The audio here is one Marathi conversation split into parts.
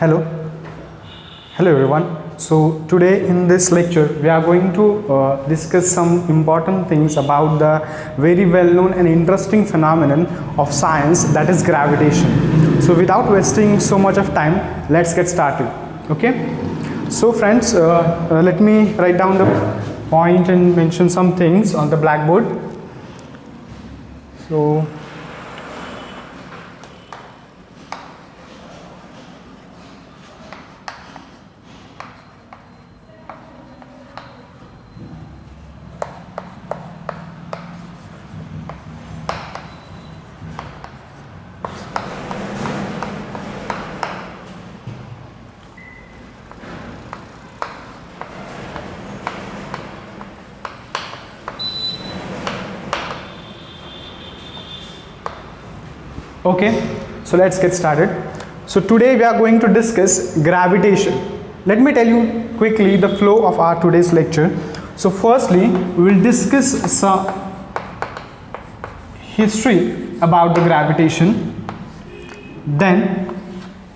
Hello, hello everyone. So today in this lecture we are going to discuss some important things about the very well-known and interesting phenomenon of science, that is gravitation. So without wasting so much of time, let's get started. Okay. So friends, let me write down the point and mention some things on the blackboard. So okay, so let's get started. So today we are going to discuss gravitation. Let me tell you quickly the flow of our today's lecture. So firstly, we will discuss some history about the gravitation. Then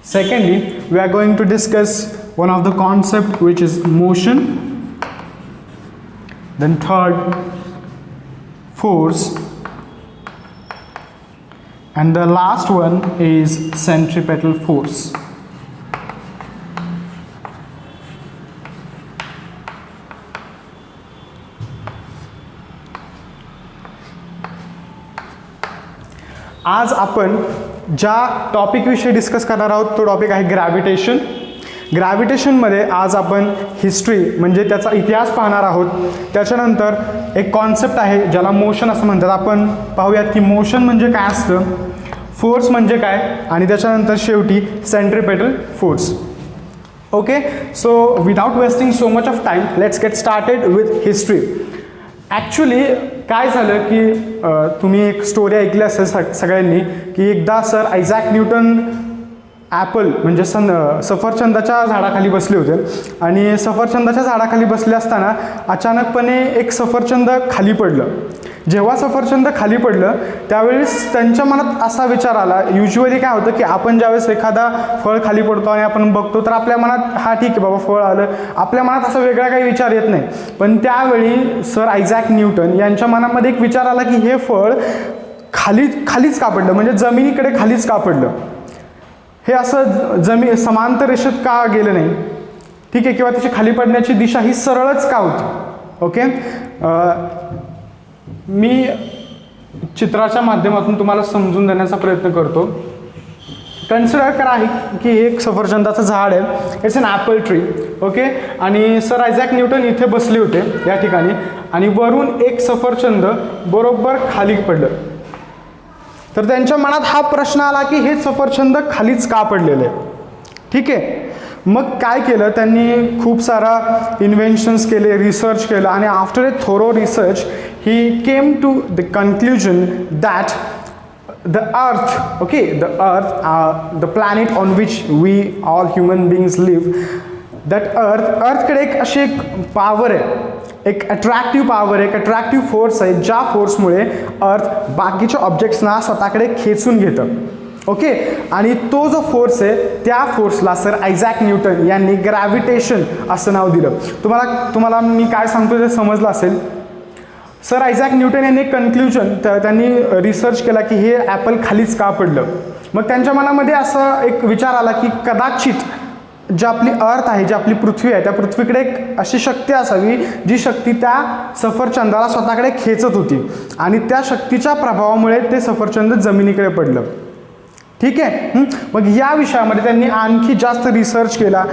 secondly, we are going to discuss one of the concept, which is motion. Then third, force. And the last one is centripetal force. आज आपण ज्या टॉपिक विषयी डिस्कस करणार आहोत तो टॉपिक आहे ग्रॅव्हिटेशन. ग्रॅव्हिटेशनमध्ये आज आपण हिस्ट्री म्हणजे त्याचा इतिहास पाहणार आहोत. त्याच्यानंतर एक कॉन्सेप्ट आहे ज्याला मोशन असं म्हणतात. आपण पाहूयात की मोशन म्हणजे काय असतं, फोर्स म्हणजे काय, आणि त्याच्यानंतर शेवटी centripetal force. Okay, so without wasting so much of time, let's get started with history. Actually काय झालं की तुम्ही एक स्टोरी ऐकली असेल सगळ्यांनी की एकदा सर आयझॅक न्यूटन ॲपल म्हणजे सफरचंदाच्या झाडाखाली बसले होते आणि सफरचंदाच्या झाडाखाली बसले असताना अचानकपणे एक सफरचंद खाली पडलं. जेव्हा सफरचंद खाली पडलं त्यावेळेस त्यांच्या मनात असा विचार आला. युजली काय होतं की आपण ज्यावेळेस एखादा फळ खाली पडतो आणि आपण बघतो तर आपल्या मनात हा ठीक आहे बाबा फळ आलं, आपल्या मनात असा वेगळा काही विचार येत नाही. पण त्यावेळी सर आयझॅक न्यूटन यांच्या मनामध्ये एक विचार आला की हे फळ खालीच का पडलं, म्हणजे जमिनीकडे खालीच का पडलं, हे असं समांतर रेषेत का गेलं नाही, ठीक आहे, किंवा त्याची खाली पडण्याची दिशा ही सरळच का होती. ओके, मी चित्राच्या माध्यमातून तुम्हाला समजून देण्याचा प्रयत्न करतो. कन्सिडर करा की एक सफरचंदाचं झाड आहे, it's an Apple tree. Okay, आणि सर आयझॅक न्यूटन इथे बसले होते या ठिकाणी आणि वरून एक सफरचंद बरोबर खाली पडलं. तर त्यांच्या मनात हा प्रश्न आला की हे सफरचंद खालीच का पडलेले. ठीक आहे, मग काय केलं त्यांनी, खूप सारा इन्व्हेन्शन्स केले, रिसर्च केलं, आणि after a thorough research he came to the conclusion that the earth, the planet on which we all human beings live, that earthकडे एक अशी एक पॉवर आहे, एक अट्रॅक्टिव्ह पॉवर आहे, एक अट्रॅक्टिव्ह फोर्स आहे, ज्या फोर्समुळे अर्थ बाकीच्या ऑब्जेक्ट्सना स्वतःकडे खेचून घेतं. ओके, आणि तो जो फोर्स आहे त्या फोर्सला सर आयझॅक न्यूटन यांनी ग्रॅव्हिटेशन असं नाव दिलं. तुम्हाला मी काय सांगतो ते समजलं असेल. सर आयझॅक न्यूटन यांनी कन्क्ल्युजन त्यांनी रिसर्च केला की हे ॲपल खालीच का पडलं. मग त्यांच्या मनामध्ये असा एक विचार आला की कदाचित जी आपली अर्थ आहे, जी आपली पृथ्वी आहे, त्या पृथ्वीकडे एक अशी शक्ती असावी जी शक्ती त्या सफरचंदाला स्वतःकडे खेचत होती आणि त्या शक्तीच्या प्रभावामुळे ते सफरचंद जमिनीकडे पडलं. ठीक आहे, मग या विषयामध्ये त्यांनी आणखी जास्त रिसर्च केला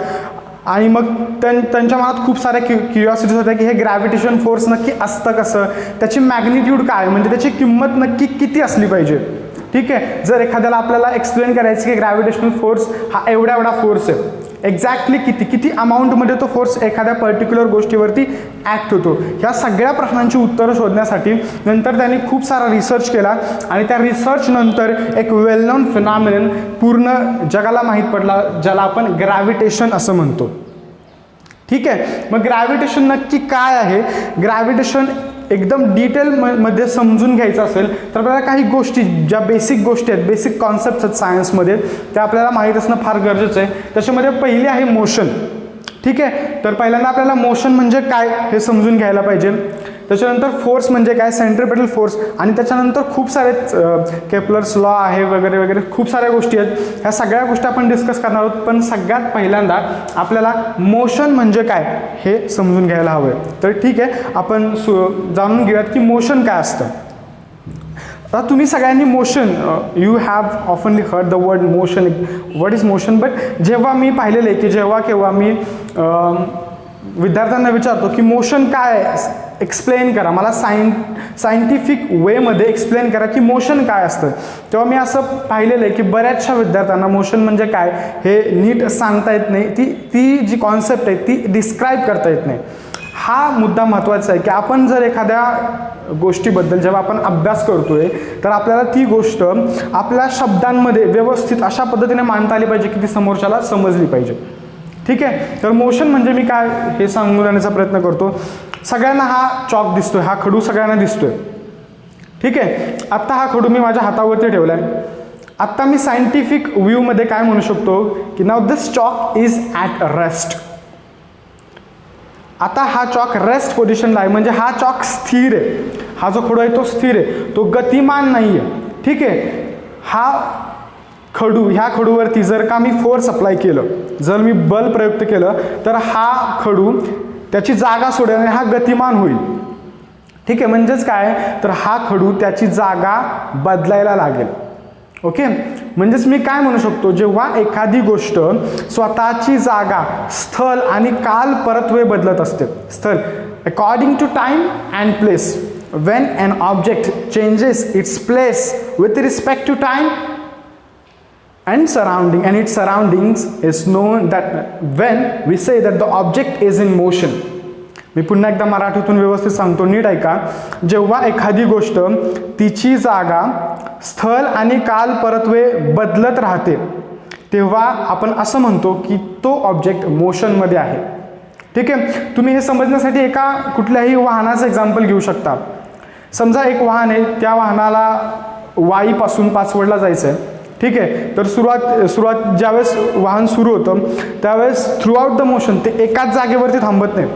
आणि मग त्यांच्या मनात खूप साऱ्या क्युरिओसिटीज होत्या की हे ग्रॅव्हिटेशन फोर्स नक्की असतं कसं, त्याची मॅग्निट्यूड काय, म्हणजे त्याची किंमत नक्की किती असली पाहिजे. ठीक आहे, जर एखाद्याला आपल्याला एक्सप्लेन करायचं की ग्रॅव्हिटेशनल फोर्स हा एवढा फोर्स आहे, एक्झॅक्टली किती अमाऊंटमध्ये तो फोर्स एखाद्या पर्टिक्युलर गोष्टीवरती ॲक्ट होतो, ह्या सगळ्या प्रश्नांची उत्तरं शोधण्यासाठी नंतर त्यांनी खूप सारा रिसर्च केला आणि त्या रिसर्च नंतर एक वेल नोन फिनॉमिनन पूर्ण जगाला माहीत पडला, ज्याला आपण ग्रॅव्हिटेशन असं म्हणतो. ठीक आहे, मग ग्रॅव्हिटेशन नक्की काय आहे. ग्रॅव्हिटेशन एकदम डिटेलमध्ये समजून घ्यायचं असेल तर आपल्याला काही गोष्टी, ज्या बेसिक गोष्टी आहेत, बेसिक कॉन्सेप्ट्स आहेत सायन्समध्ये, त्या आपल्याला माहीत असणं फार गरजेचं आहे. त्याच्यामध्ये पहिली आहे मोशन. ठीक आहे, तर पहिल्यांदा आपल्याला मोशन म्हणजे काय हे समजून घ्यायला पाहिजे. त्याच्यानंतर फोर्स म्हणजे काय, सेंट्रिपेटल फोर्स, आणि त्याच्यानंतर खूप सारे केपलर्स लॉ आहे वगैरे वगैरे खूप साऱ्या गोष्टी आहेत. ह्या सगळ्या गोष्टी आपण डिस्कस करणार आहोत. पण सगळ्यात पहिल्यांदा आपल्याला मोशन म्हणजे काय हे समजून घ्यायला हवं आहे. तर ठीक आहे, आपण जाणून घेऊयात की मोशन काय असतं. आता तुम्ही सगळ्यांनी motion, you have ऑफनली heard the word motion, what is motion. But जेव्हा मी पाहिलेलं आहे की जेव्हा केव्हा मी विद्यार्थ्यांना विचारतो की मोशन काय, एक्सप्लेन करा, मला सायंटिफिक वेमध्ये एक्सप्लेन करा की मोशन काय असतं, तेव्हा मी असं पाहिलेलं आहे की बऱ्याचशा विद्यार्थ्यांना मोशन म्हणजे काय हे नीट सांगता येत नाही. ती जी कॉन्सेप्ट आहे ती डिस्क्राईब करता येत नाही. हा मुद्दा महत्त्वाचा आहे की आपण जर एखाद्या गोष्टीबद्दल जेव्हा आपण अभ्यास करतोय तर आपल्याला ती गोष्ट आपल्या शब्दांमध्ये व्यवस्थित अशा पद्धतीने मांडता आली पाहिजे की ती समोरच्याला समजली पाहिजे. ठीक आहे, तर मोशन म्हणजे मी काय हे सांगून देण्याचा प्रयत्न करतो. सगळ्यांना हा चॉक दिसतोय, हा खडू सगळ्यांना दिसतोय. ठीक आहे, आत्ता हा खडू मी माझ्या हातावरती ठेवला आहे. आत्ता मी सायंटिफिक व्ह्यूमध्ये काय म्हणू शकतो की now this chalk is at rest. आता हा चॉक रेस्ट पोझिशनला आहे, म्हणजे हा चॉक स्थिर आहे. हा जो खडू आहे तो स्थिर आहे, तो गतिमान नाही आहे. ठीक आहे, हा खडू, ह्या खडूवरती जर का मी फोर्स अप्लाय केलं, जर मी बल प्रयुक्त केलं तर हा खडू त्याची जागा सोडेल आणि हा गतिमान होईल. ठीक आहे, म्हणजेच काय तर हा खडू त्याची जागा बदलायला लागेल. ओके, म्हणजेच मी काय म्हणू शकतो, जेव्हा एखादी गोष्ट स्वतःची जागा, स्थळ आणि काल परत्वे बदलत असते, स्थळ according to time and place, when an object changes its place with respect to time and its surroundings is known that when we say that the object is in motion. मी पुन्हा एकदा मराठीतून व्यवस्थित सांगतो, नीट ऐका. जेव्हा एखादी गोष्ट तिची जागा, स्थळ आणि काल परत्वे बदलत राहते तेव्हा आपण असं म्हणतो की तो ऑब्जेक्ट मोशनमध्ये आहे. ठीक आहे, तुम्ही हे समजण्यासाठी एका कुठल्याही वाहनाचं एक्झाम्पल घेऊ शकता. समजा एक वाहन आहे, त्या वाहनाला वाईपासून पाचवडला जायचं आहे. ठीक आहे, तर सुरुवात ज्यावेळेस वाहन सुरू होतं त्यावेळेस थ्रूआउट द मोशन ते एकाच जागेवरती थांबत नाही.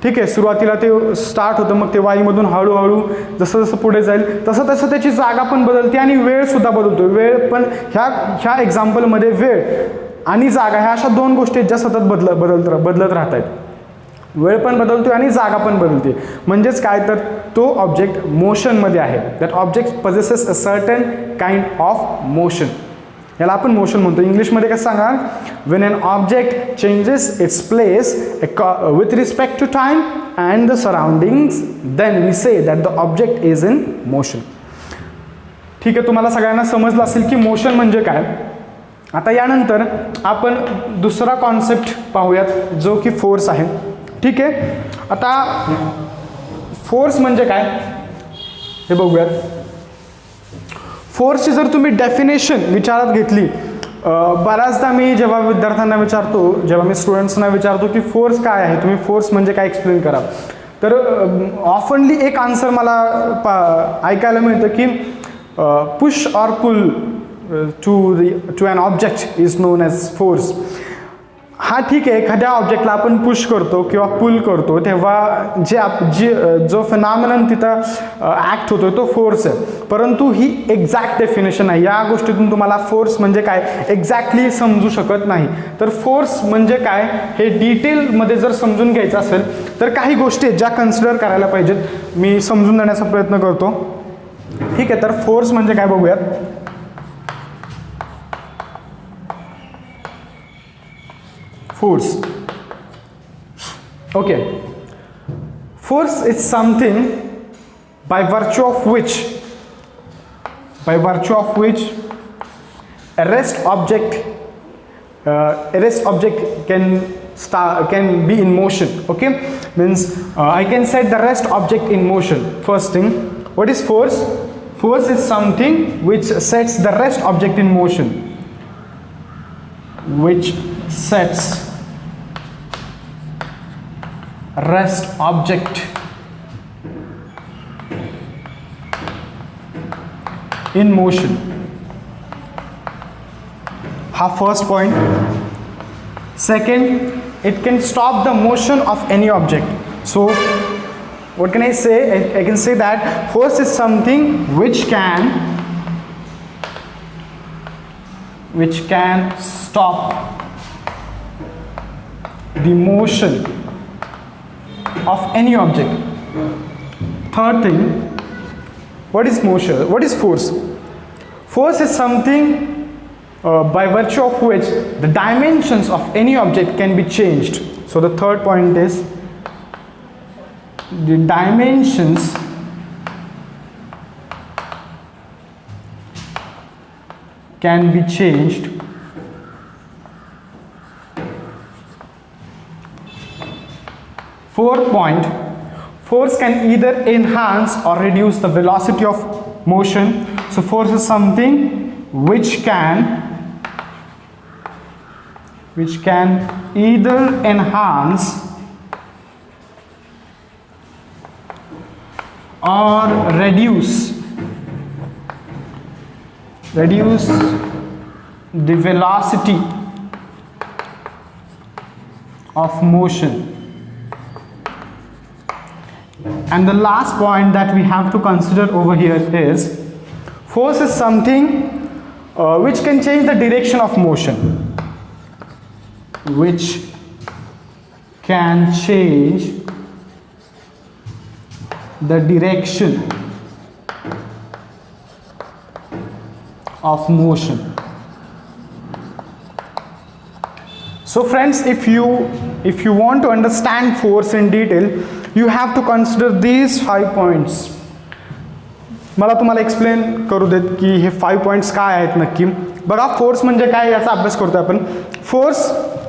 ठीक आहे, सुरुवातीला ते स्टार्ट होतं, मग ते वाईमधून हळूहळू जसं जसं पुढे जाईल तसं तसं त्याची जागा पण बदलते आणि वेळसुद्धा बदलतो. वेळ पण ह्या एक्झाम्पलमध्ये वेळ आणि जागा ह्या अशा दोन गोष्टी ज्या सतत बदलत राहत आहेत. वेळ पण बदलतो आणि जागा पण बदलते. म्हणजेच काय तर तो ऑब्जेक्ट मोशनमध्ये आहे. That object possesses a certain kind of motion. याला आपण मोशन म्हणतो. इंग्लिशमध्ये कसं सांगा, when an object changes its place with respect to time and the surroundings, then we say that the object is in motion. ठीक आहे, तुम्हाला सगळ्यांना समजलं असेल की मोशन म्हणजे काय. आता यानंतर आपण दुसरा कॉन्सेप्ट पाहूयात जो की फोर्स आहे. ठीक आहे, आता फोर्स म्हणजे काय हे बघूयात. फोर्सची जर तुम्ही डेफिनेशन विचारात घेतली, बऱ्याचदा मी जेव्हा विद्यार्थ्यांना विचारतो, जेव्हा मी स्टुडंट्सना विचारतो की फोर्स काय आहे, तुम्ही फोर्स म्हणजे काय एक्सप्लेन करा, तर ऑफनली एक आन्सर मला ऐकायला मिळतं की push or pull to an object is known as force. हा ठीक आहे, एखाद्या ऑब्जेक्टला आपण पुश करतो किंवा पुल करतो तेव्हा जो फिनॉमिनन तिथं ॲक्ट होतो तो फोर्स आहे. परंतु ही एक्झॅक्ट डेफिनेशन आहे. या गोष्टीतून तुम्हाला फोर्स म्हणजे काय एक्झॅक्टली समजू शकत नाही. तर फोर्स म्हणजे काय हे डिटेलमध्ये जर समजून घ्यायचं असेल तर काही गोष्टी आहेत ज्या कन्सिडर करायला पाहिजेत. मी समजून देण्याचा प्रयत्न करतो. ठीक आहे, तर फोर्स म्हणजे काय बघूयात. Force. Okay. Force is something by virtue of which a rest object can be in motion. Okay, means I can set the rest object in motion. First thing, what is force? Force is something which sets the rest object in motion. Which sets rest object in motion. हा first point. Second, it can stop the motion of any object. So what can I say? I can say that force is something which can stop the motion of any object. Third thing, what is motion? What is force? Force is something by virtue of which the dimensions of any object can be changed. So the third point is the dimensions can be changed Fourth point, force can either enhance or reduce the velocity of motion. So force is something which can either enhance or reduce the velocity of motion. And the last point that we have to consider over here is force is something which can change the direction of motion. Which can change the direction of motion. So friends, if you want to understand force in detail, you have to consider these 5 points. मला तुम्हाला एक्सप्लेन करू देत की हे 5 पॉइंट्स काय आहेत नक्की. बघा, फोर्स म्हणजे काय याचा अभ्यास करतोय आपण. Force,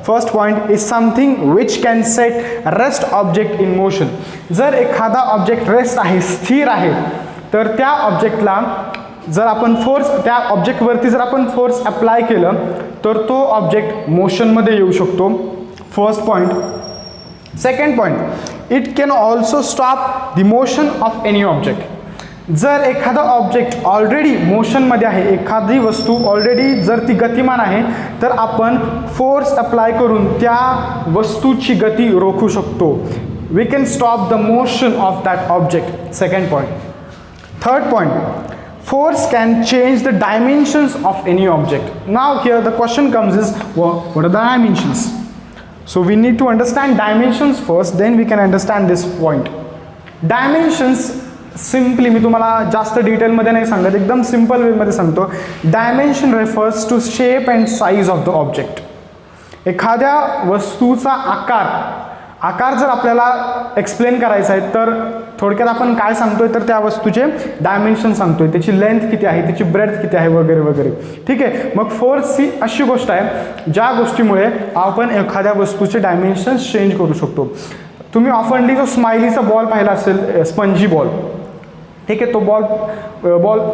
first point, is something which can set rest object in motion. जर एखादा ऑब्जेक्ट रेस्ट आहे, स्थिर आहे, तर त्या ऑब्जेक्टला जर आपण फोर्स, त्या ऑब्जेक्टवरती जर आपण फोर्स अप्लाय केलं तर तो ऑब्जेक्ट मोशनमध्ये येऊ शकतो. First point. Second point, it can also stop the motion of any object. जर एखादा ऑब्जेक्ट ऑलरेडी मोशनमध्ये आहे, एखादी वस्तू ऑलरेडी जर ती गतिमान आहे, तर आपण फोर्स अप्लाय करून त्या वस्तूची गती रोखू शकतो. We can stop the motion of that object. Second point. Third point, force can change the dimensions of any object. Now here the question comes is, what are the dimensions? So we need to understand dimensions first, then we can understand this point. Dimensions, simply मी तुम्हाला जास्त डिटेलमध्ये नाही सांगत, एकदम सिम्पल वेमध्ये सांगतो. Dimension refers to shape and size of the object. एखाद्या वस्तूचा आकार जर आपल्याला एक्सप्लेन करायचा आहे तर थोडक्यात आपण काय सांगतोय, तर त्या वस्तूचे डायमेन्शन सांगतोय, त्याची लेंथ किती आहे, त्याची ब्रेथ किती आहे, वगैरे वगैरे. ठीक आहे. मग फोर्स ही अशी गोष्ट आहे ज्या गोष्टीमुळे आपण एखाद्या वस्तूचे डायमेन्शन्स चेंज करू शकतो. तुम्ही ऑफनली जो स्माइलीचा बॉल पाहिला असेल, स्पंजी बॉल, ठीक आहे, तो बॉल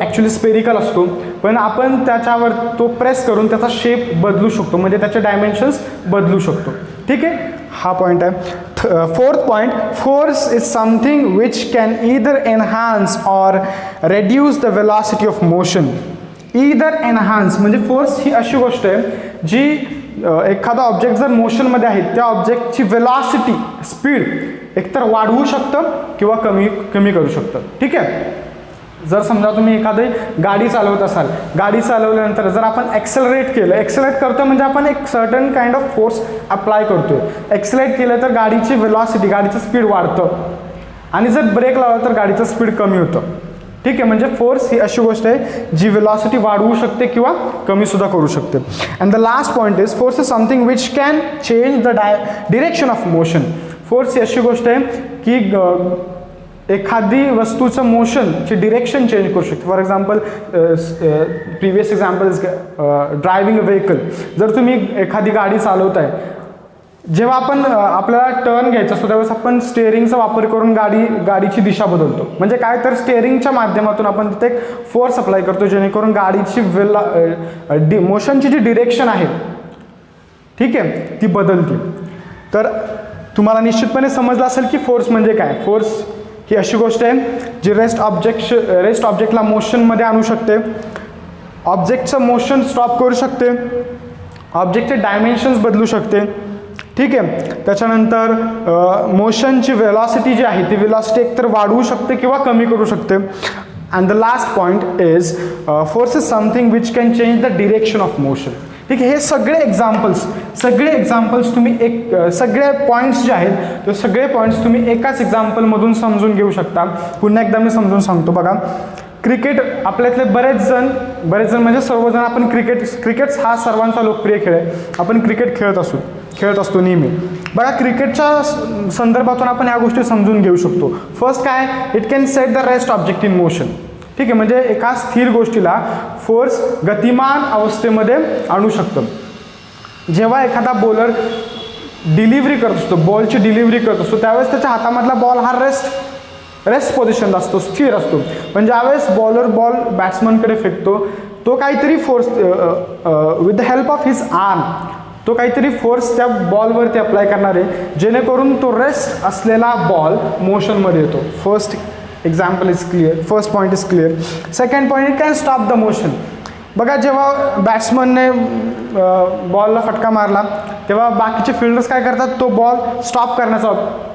ॲक्च्युली स्पेरिकल असतो, पण आपण त्याच्यावर तो प्रेस करून त्याचा शेप बदलू शकतो, म्हणजे त्याचे डायमेन्शन्स बदलू शकतो. ठीक आहे, हा पॉईंट आहे. Fourth point, force is something which can either enhance or reduce the velocity of motion. Either enhance म्हणजे फोर्स ही अशी गोष्ट आहे जी एखादा ऑब्जेक्ट जर मोशनमध्ये आहे, त्या ऑब्जेक्टची वेलॉसिटी, स्पीड एकतर वाढवू शकतं किंवा कमी करू शकतं. ठीक आहे. जर समजा तुम्ही एखादी गाडी चालवत असाल, गाडी चालवल्यानंतर जर आपण ॲक्सेलरेट केलं, ॲक्सेलरेट करतो म्हणजे आपण एक certain kind of force apply करतोय. ॲक्सेलरेट केलं तर गाडीची वेलॉसिटी, गाडीचं स्पीड वाढतं, आणि जर ब्रेक लावला तर गाडीचं स्पीड कमी होतं. ठीक आहे. म्हणजे फोर्स ही अशी गोष्ट आहे जी वेलॉसिटी वाढवू शकते किंवा कमी सुद्धा करू शकते. And the last point is, force is something which can change the direction of motion. Force ही अशी गोष्ट आहे की एखादी वस्तूचं मोशनची डिरेक्शन चेंज करू शकते. For example, previous example is driving a vehicle. जर तुम्ही एखादी गाडी चालवताय, जेव्हा आपण आपल्याला टर्न घ्यायचा असतो त्यावेळेस आपण स्टेअरिंगचा वापर करून गाडीची दिशा बदलतो. म्हणजे काय, तर स्टेअरिंगच्या माध्यमातून आपण तिथे एक फोर्स अप्लाय करतो जेणेकरून गाडीची मोशनची जी डिरेक्शन आहे, ठीक आहे, ती बदलते. तर तुम्हाला निश्चितपणे समजलं असेल की फोर्स म्हणजे काय. फोर्स ही अशी गोष्ट आहे जी रेस्ट ऑब्जेक्टला मोशनमध्ये आणू शकते, ऑब्जेक्टचं मोशन स्टॉप करू शकते, ऑब्जेक्टचे डायमेन्शन्स बदलू शकते. ठीक आहे. त्याच्यानंतर मोशनची वेलॉसिटी जी आहे ती वेलॉसिटी एकतर वाढवू शकते किंवा कमी करू शकते. And the last point is force is something which can change the direction of motion. ठीक आहे. हे सगळे एक्झाम्पल्स तुम्ही सगळे पॉईंट्स जे आहेत ते सगळे पॉईंट्स तुम्ही एकाच एक्झाम्पलमधून समजून घेऊ शकता. पुन्हा एकदा मी समजून सांगतो बघा. क्रिकेट आपल्यातले बरेच जण म्हणजे सर्वजण आपण क्रिकेट हा सर्वांचा लोकप्रिय खेळ आहे. आपण क्रिकेट खेळत असतो नेहमी. बघा क्रिकेटच्या संदर्भातून आपण या गोष्टी समजून घेऊ शकतो. फर्स्ट काय, it can set the rest object in motion. ठीक आहे. म्हणजे एका स्थिर गोष्टीला फोर्स गतिमान अवस्थेमध्ये आणू शकतं. जेव्हा एखादा बॉलर डिलिव्हरी करत असतो, बॉलची डिलिव्हरी करत असतो, त्यावेळेस त्याच्या हातामधला बॉल हा रेस्ट पोझिशनला असतो, स्थिर असतो. पण ज्यावेळेस बॉल बॅट्समनकडे फेकतो, तो काहीतरी force with the help of his arm तो काहीतरी फोर्स त्या बॉलवरती अप्लाय करणार आहे, जेणेकरून तो रेस्ट असलेला बॉल मोशनमध्ये येतो. First example is clear, first point is clear. Second point, it can stop the motion. बघा जेव्हा बॅट्समनने बॉलला फटका मारला तेव्हा बाकीचे फिल्डर्स काय करतात, तो बॉल स्टॉप करण्याचा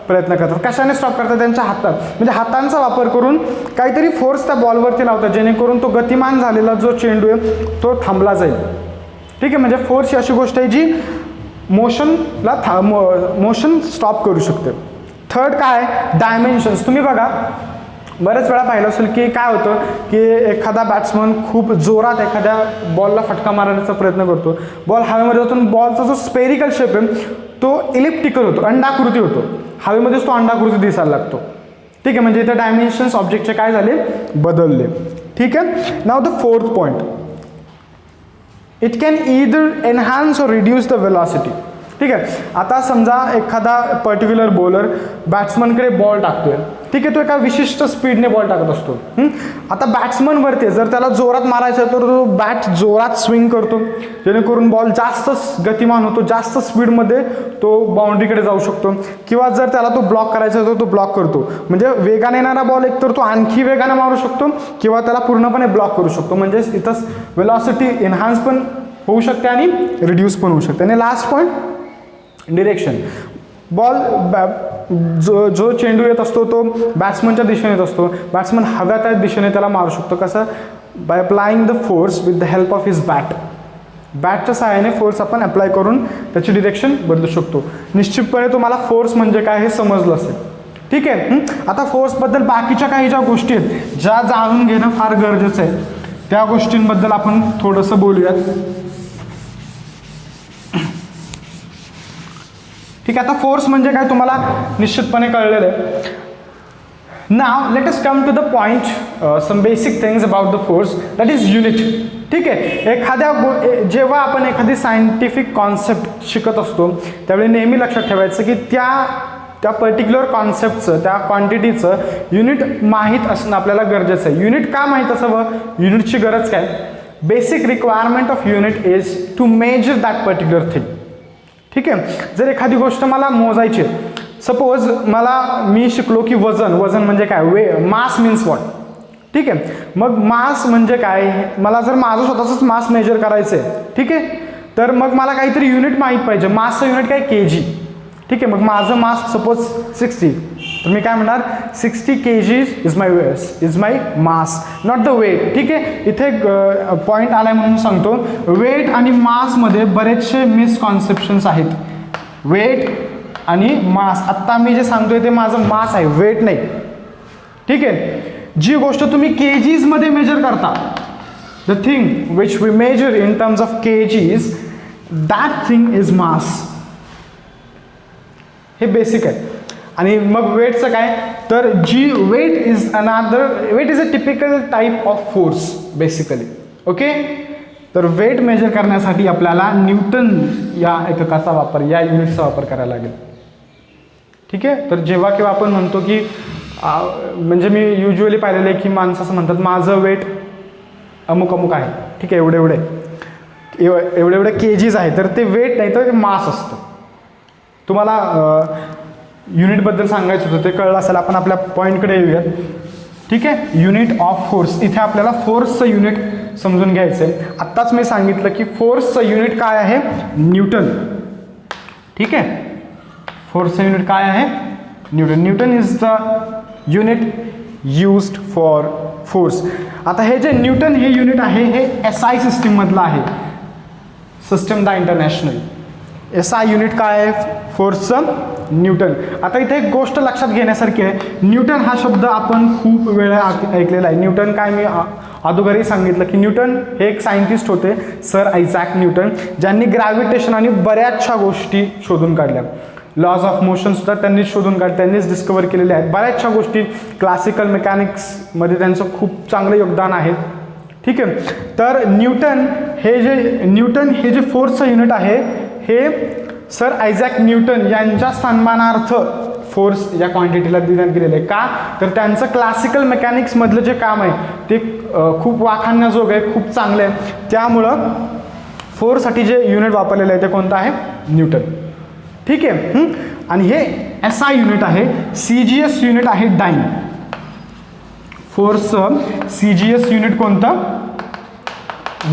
प्रयत्न करतात. कशाने स्टॉप करतात? त्यांच्या हातात, म्हणजे हातांचा वापर करून काहीतरी फोर्स त्या बॉलवरती लावतात, जेणेकरून तो गतिमान झालेला जो चेंडू आहे तो थांबला जाईल. ठीक आहे. म्हणजे फोर्स ही अशी गोष्ट आहे जी मोशन स्टॉप करू शकते. थर्ड काय, डायमेन्शन्स. तुम्ही बघा बऱ्याच वेळा पाहिलं असेल की काय होतं की एखादा बॅट्समन खूप जोरात एखाद्या बॉलला फटका मारण्याचा प्रयत्न करतो, बॉल हवेमध्ये जातो, बॉलचा जो स्पेरिकल शेप आहे तो इलिप्टिकल होतो, अंडाकृती होतो, हवेमध्येच तो अंडाकृती दिसायला लागतो. ठीक आहे. म्हणजे इथे डायमेन्शन्स ऑब्जेक्टचे काय झाले, बदलले. ठीक आहे. नाव the fourth point, it can either enhance और रिड्यूस द वेलॉसिटी. ठीक आहे. आता समजा एखादा पर्टिक्युलर बॉलर बॅट्समनकडे बॉल टाकतोय. ठीक आहे. तो एका विशिष्ट स्पीडने बॉल टाकत असतो. आता बॅट्समनवरती जर त्याला जोरात मारायचं तर तो बॅट जोरात स्विंग करतो, जेणेकरून बॉल जास्त गतिमान होतो, जास्त स्पीडमध्ये तो बाउंड्रीकडे जाऊ शकतो. किंवा जर त्याला तो ब्लॉक करायचा तर तो ब्लॉक करतो. म्हणजे वेगाने येणारा बॉल एकतर तो आणखी वेगाने मारू शकतो किंवा त्याला पूर्णपणे ब्लॉक करू शकतो. म्हणजे इथं वेलॉसिटी एनहान्स पण होऊ शकते आणि रिड्यूस पण होऊ शकते. आणि लास्ट पॉईंट, डिरेक्शन. बॉल जो चेंडू येत असतो तो बॅट्समनच्या दिशेने येत असतो, बॅट्समन हव्या त्या दिशेने त्याला मारू शकतो. कसं? By applying the force with the help of his बॅटच्या सहाय्याने फोर्स आपण अप्लाय करून त्याची डिरेक्शन बदलू शकतो. निश्चितपणे तुम्हाला फोर्स म्हणजे काय हे समजलं असेल. ठीक आहे. आता फोर्सबद्दल बाकीच्या काही ज्या गोष्टी आहेत ज्या जाणून घेणं फार गरजेचं आहे, त्या गोष्टींबद्दल आपण थोडंसं बोलूयात. ठीक आहे. आता फोर्स म्हणजे काय तुम्हाला निश्चितपणे कळलेलं आहे. Now let us come to the point, some basic things about the force, that is unit. ठीक आहे. जेव्हा आपण एखादी सायंटिफिक कॉन्सेप्ट शिकत असतो त्यावेळी नेहमी लक्षात ठेवायचं की त्या पर्टिक्युलर कॉन्सेप्टचं, त्या क्वांटिटीचं युनिट माहीत असणं आपल्याला गरजेचं आहे. युनिट का माहीत असावं? युनिटची गरज काय? Basic requirement of unit is to measure that particular thing. ठीक आहे. जर एखादी गोष्ट मला मोजायची, सपोज मी शिकलो की वजन म्हणजे काय, मास मीन्स व्हॉट. ठीक आहे. मग मास म्हणजे काय, मला जर माझं स्वतःच मास मेजर करायचं आहे, ठीक आहे, तर मग मला काहीतरी युनिट माहीत पाहिजे. मासचं युनिट काय, kg. ठीक आहे. मग माझं मास सपोज 60, तर मी काय म्हणणार, 60 kg is my mass, not the weight. ठीक आहे. इथे पॉईंट आलाय म्हणून सांगतो, वेट आणि मासमध्ये बरेचसे मिसकॉन्सेप्शन्स आहेत. वेट आणि मास, आत्ता मी जे सांगतोय ते माझं मास आहे, वेट नाही. ठीक आहे. जी गोष्ट तुम्ही kgs मध्ये मेजर करता, the thing which we measure in terms of kgs, that thing is mass. हे बेसिक आहे. आणि मग वेटचं काय, तर weight is a typical type of force basically. Okay. तर वेट मेजर करण्यासाठी आपल्याला न्यूटन या एककाचा वापर, या युनिटचा वापर करायला लागेल. ठीक आहे. तर जेव्हा केव्हा आपण म्हणतो की म्हणजे मी युजली पाहिलेलं आहे की माणसं असं म्हणतात माझं वेट अमुक आहे. ठीक आहे. एवढे kgs आहे, तर ते वेट नाही तर मास असतं. तुम्हाला युनिटबद्दल सांगायचं होतं ते कळलं असेल. आपण आपल्या पॉईंटकडे येऊयात. ठीक आहे, युनिट ऑफ फोर्स. इथे आपल्याला फोर्सचं युनिट समजून घ्यायचं आहे. आत्ताच मी सांगितलं की फोर्सचं युनिट काय आहे, न्यूटन. ठीक आहे, फोर्सचं युनिट काय आहे, Newton. Newton is the unit used for force. आता हे जे न्यूटन हे युनिट आहे हे SI सिस्टीममधलं आहे, system the international. SI unit काय आहे फोर्सचं, न्यूटन. आता इथे एक गोष्ट लक्षात घेण्यासारखी आहे. न्यूटन हा शब्द आपण खूप वेळा ऐकलेला आहे. न्यूटन काय, मी अगोदरही सांगितलं की न्यूटन हे एक सायंटिस्ट होते, सर आयझॅक न्यूटन, ज्यांनी ग्रॅव्हिटेशन आणि बऱ्याचशा गोष्टी शोधून काढल्या. लॉज ऑफ मोशन सुद्धा त्यांनी शोधून काढले, त्यांनीच डिस्कवर केलेले आहेत. बऱ्याचशा गोष्टी क्लासिकल मेकॅनिक्समध्ये त्यांचं खूप चांगलं योगदान आहे. ठीक आहे, तर न्यूटन हे जे फोर्सचं युनिट आहे हे सर आयझॅक न्यूटन यांच्या सन्मानार्थ फोर्स या क्वांटिटीला देण्यात गेलेलं आहे. का, तर त्यांचं क्लासिकल मेकॅनिक्समधलं जे काम आहे ते खूप वाखाणण्याजोगं आहे, खूप चांगलं आहे. त्यामुळं फोर्ससाठी जे युनिट वापरलेलं आहे ते कोणतं आहे, न्यूटन. ठीक आहे, आणि हे SI युनिट आहे. CGS युनिट आहे डाईन. फोर्सचं CGS युनिट कोणतं,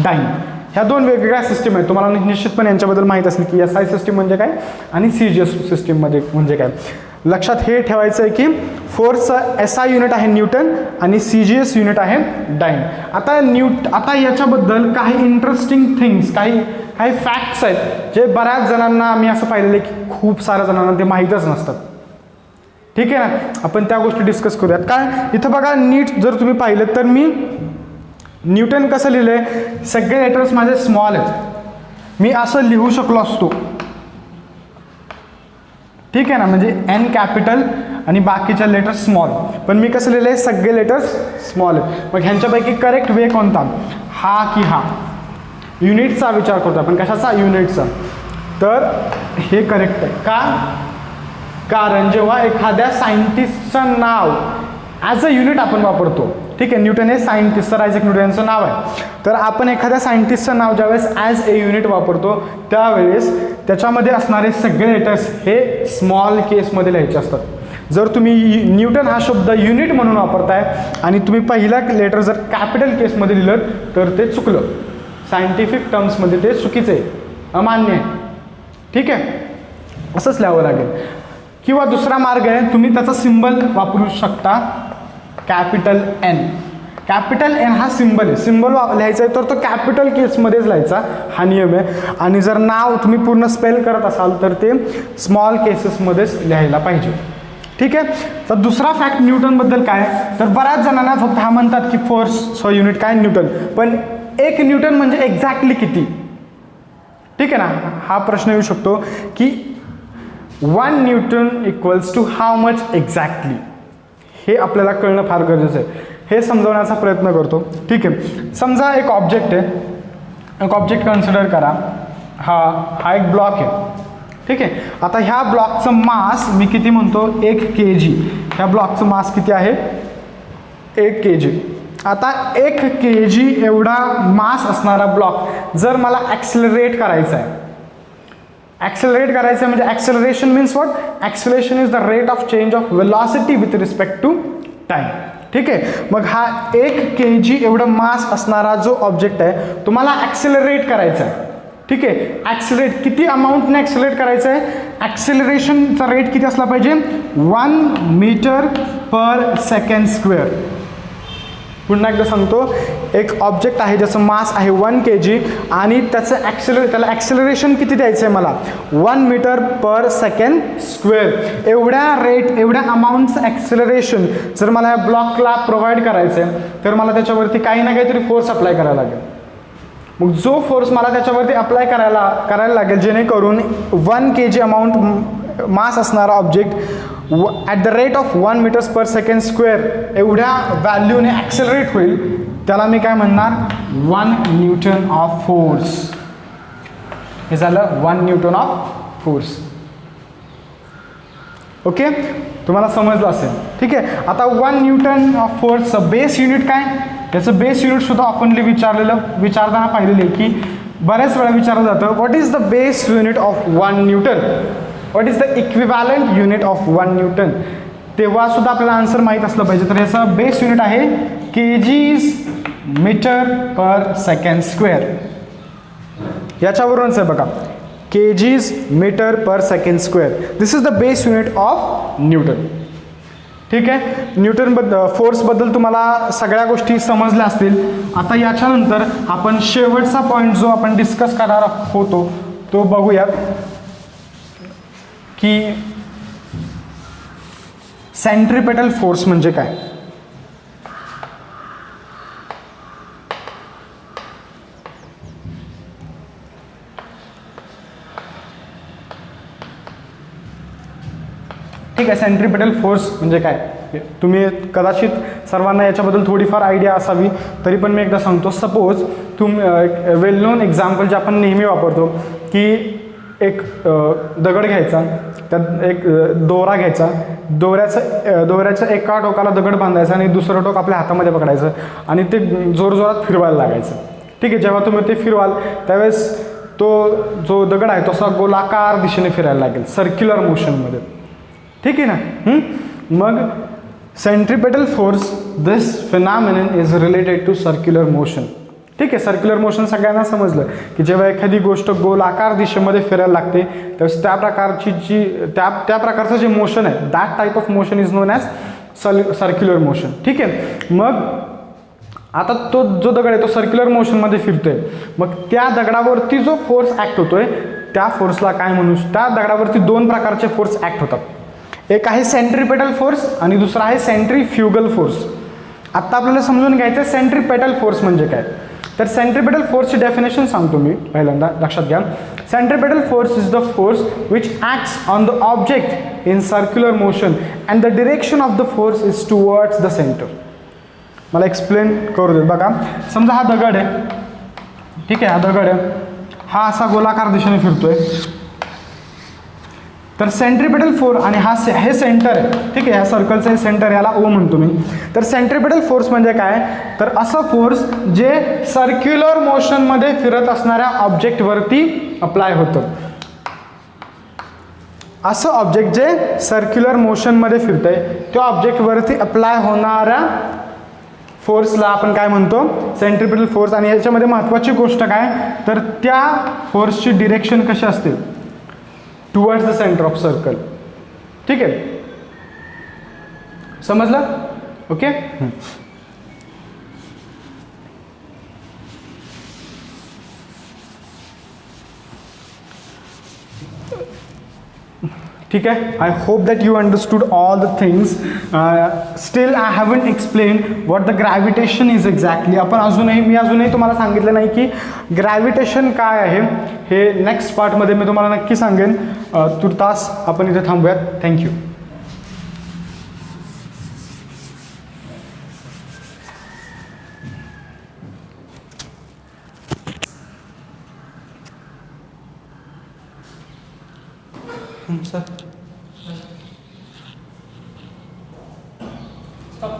डाईन. ह्या दोन वेगवेगळ्या सिस्टीम आहेत. तुम्हाला निश्चितपणे यांच्याबद्दल माहीत असेल की SI सिस्टीम म्हणजे काय आणि CGS सिस्टीम म्हणजे काय. लक्षात हे ठेवायचं आहे की फोर्सचं SI युनिट आहे न्यूटन आणि CGS युनिट आहे डाईन. आता याच्याबद्दल काही इंटरेस्टिंग थिंग्स, काही फॅक्ट्स आहेत जे बऱ्याच जणांना मी असं पाहिलेलं आहे की खूप साऱ्या जणांना ते माहीतच नसतात. ठीक आहे ना, आपण त्या गोष्टी डिस्कस करूयात. काय इथं बघा नीट जर तुम्ही पाहिलं तर मी न्यूटन कसं लिहिलं आहे, सगळे लेटर्स माझे स्मॉल आहेत. मी असं लिहू शकलो असतो. ठीक आहे ना, म्हणजे N कॅपिटल आणि बाकीच्या लेटर्स स्मॉल, पण मी कसं लिहिलं आहे, सगळे लेटर्स स्मॉल आहेत. मग ह्यांच्यापैकी करेक्ट वे कोणता, हा की हा. युनिटचा विचार करतो आपण, कशाचा, युनिटचा. तर हे करेक्ट आहे. का, कारण जेव्हा एखाद्या सायंटिस्टचं नाव ॲज अ युनिट आपण वापरतो. ठीक आहे, न्यूटन हे सायंटिस्ट, सर आयझॅक न्यूटन यांचं नाव आहे. तर आपण एखाद्या सायंटिस्टचं नाव ज्यावेळेस ॲज ए युनिट वापरतो त्यावेळेस त्याच्यामध्ये असणारे सगळे लेटर्स हे स्मॉल केसमध्ये लिहायचे असतात. जर तुम्ही न्यूटन हा शब्द युनिट म्हणून वापरताय आणि तुम्ही पहिला लेटर जर कॅपिटल केसमध्ये लिहिलं तर ते चुकलं. सायंटिफिक टर्म्समध्ये ते चुकीचं आहे, अमान्य आहे. ठीक आहे, असंच लिहावं लागेल. किंवा दुसरा मार्ग आहे, तुम्ही त्याचा सिम्बल वापरू शकता, कॅपिटल N. कॅपिटल N हा सिम्बल आहे. सिम्बल लिहायचा आहे तर तो कॅपिटल केसमध्येच लिहायचा, हा नियम आहे. आणि जर नाव तुम्ही पूर्ण स्पेल करत असाल तर ते स्मॉल केसेसमध्येच लिहायला पाहिजे. ठीक आहे, तर दुसरा फॅक्ट न्यूटनबद्दल काय, तर बऱ्याच जणांना फक्त हा म्हणतात की फोर्सचं युनिट काय, न्यूटन. पण एक न्यूटन म्हणजे एक्झॅक्टली किती. ठीक आहे ना, हा प्रश्न येऊ शकतो की 1 newton equals to how much exactly. हे आपल्याला कळणं फार गरजेचं आहे. हे समजवण्याचा प्रयत्न करतो. ठीक आहे, समजा एक ऑब्जेक्ट आहे, एक ऑब्जेक्ट कन्सिडर करा. हा एक ब्लॉक आहे. ठीक आहे, आता ह्या ब्लॉकचं मास मी किती म्हणतो, 1 kg. ह्या ब्लॉकचं मास किती आहे, 1 kg. आता 1 kg एवढा मास असणारा ब्लॉक जर मला ॲक्सिलरेट करायचा आहे, ॲक्सेलरेट करायचं म्हणजे acceleration means what, acceleration is the rate of change of velocity with respect to time. ठीक आहे, मग हा 1 kg एवढं मास असणारा जो ऑब्जेक्ट आहे तुम्हाला ॲक्सेलरेट करायचा आहे. ठीक आहे, ॲक्सेलरेट किती अमाऊंटने ॲक्सेलरेट करायचं आहे, ॲक्सेलरेशनचा रेट किती असला पाहिजे, 1 मीटर पर सेकंड स्क्वेअर. पुन्हा एकदा सांगतो, एक ऑब्जेक्ट आहे ज्याचं मास आहे 1 kg आणि त्याचं त्याला ॲक्सेलरेशन किती द्यायचं आहे मला, 1 मीटर पर सेकंड स्क्वेअर. एवढ्या अमाऊंटचं ॲक्सेलरेशन जर मला या ब्लॉकला प्रोव्हाइड करायचं आहे तर मला त्याच्यावरती काही ना काहीतरी फोर्स अप्लाय करायला लागेल. मग जो फोर्स मला त्याच्यावरती अप्लाय करायला लागेल जेणेकरून 1 kg अमाऊंट मास असणारा object at the rate of 1 metres per second square एवढ्या व्हॅल्यूने ॲक्सेलरेट होईल, त्याला मी काय म्हणणार, 1 न्यूटन ऑफ फोर्स. हे झालं 1 न्यूटन ऑफ फोर्स. ओके, तुम्हाला समजलं असेल. ठीक आहे, आता 1 न्यूटन ऑफ फोर्सचं बेस युनिट काय, त्याचं बेस युनिट सुद्धा ऑफनली विचारताना पाहिलेलं आहे की बऱ्याच वेळा विचारलं जातं, what is the base unit of 1 newton. What is the equivalent unit of 1 newton, तेव्हा सुद्धा आपल्याला आन्सर माहीत असलं पाहिजे. तर याचा बेस युनिट आहे kgs metre per second square. याच्यावरूनच आहे बघा, kgs metre per second square. This is the base unit of newton. ठीक आहे, फोर्सबद्दल तुम्हाला सगळ्या गोष्टी समजल्या असतील. आता याच्यानंतर आपण शेवटचा पॉईंट जो आपण डिस्कस करणार होतो तो बघूयात की सेंट्रिपेटल फोर्स म्हणजे काय. ठीक आहे, सेंट्रिपेटल फोर्स म्हणजे काय तुम्ही कदाचित सर्वांना याच्याबद्दल थोडीफार आयडिया असावी, तरी पण मी एकदा सांगतो. सपोज वेल नोन एक्झाम्पल जे आपण नेहमी वापरतो की एक दगड घ्यायचा, त्यात एक दोरा घ्यायचा, दोऱ्याच्या एका टोकाला दगड बांधायचा आणि दुसरं टोक आपल्या हातामध्ये पकडायचं आणि ते जोरजोरात फिरवायला लागायचं. ठीक आहे, जेव्हा तुम्ही ते फिरवाल त्यावेळेस तो जो दगड आहे तो असा गोलाकार दिशेने फिरायला लागेल, सर्क्युलर मोशनमध्ये. ठीक आहे ना. मग centripetal force, this phenomenon is related to circular motion. ठीक आहे, सर्क्युलर मोशन सगळ्यांना समजलं की जेव्हा एखादी गोष्ट गोलाकार दिशेमध्ये फिरायला लागते त्यावेळेस त्या प्रकारचं जे मोशन आहे, that type of motion is known as circular motion. ठीक आहे, मग आता तो जो दगड आहे तो सर्क्युलर मोशनमध्ये फिरतोय, मग त्या दगडावरती जो फोर्स ॲक्ट होतोय त्या फोर्सला काय म्हणू, त्या दगडावरती 2 प्रकारचे फोर्स ॲक्ट होतात. एक आहे सेंट्रिपेटल फोर्स आणि दुसरा आहे सेंट्रीफ्युगल फोर्स. आत्ता आपल्याला समजून घ्यायचं सेंट्रिपेटल फोर्स म्हणजे काय. तर सेंट्रिपेटल फोर्सची डेफिनेशन सांगतो मी पहिल्यांदा, लक्षात घ्या. Centripetal force is the force which acts on the object in circular motion and the direction of the force is towards the centre. मला एक्सप्लेन करू देत बघा. समजा हा दगड आहे, ठीक आहे, हा दगड आहे, हा असा गोलाकार दिशेने फिरतोय. तर सेंट्रिपेटल फोर्स आणि हे सेंटर आहे, ठीक आहे, ह्या सर्कलचं हे सेंटर, याला ओ म्हणतो मी. तर सेंट्रिपेटल फोर्स म्हणजे काय, तर असं फोर्स जे सर्क्युलर मोशनमध्ये फिरत असणाऱ्या ऑब्जेक्टवरती अप्लाय होतं. असं ऑब्जेक्ट जे सर्क्युलर मोशनमध्ये फिरतंय त्या ऑब्जेक्टवरती अप्लाय होणाऱ्या फोर्सला आपण काय म्हणतो, सेंट्रिपेटल फोर्स. आणि याच्यामध्ये महत्त्वाची गोष्ट काय, तर त्या फोर्सची डिरेक्शन कशी असते, towards the centre of circle. ठीक आहे, समजलं. ओके. ठीक आहे, I hope that you understood all the things. Still I haven't explain what the gravitation is exactly. मी अजूनही तुम्हाला सांगितलं नाही की ग्रॅव्हिटेशन काय आहे. हे नेक्स्ट पार्टमध्ये मी तुम्हाला नक्की सांगेन. तुर्तास आपण इथे थांबूयात. थँक्यू. Sir stop.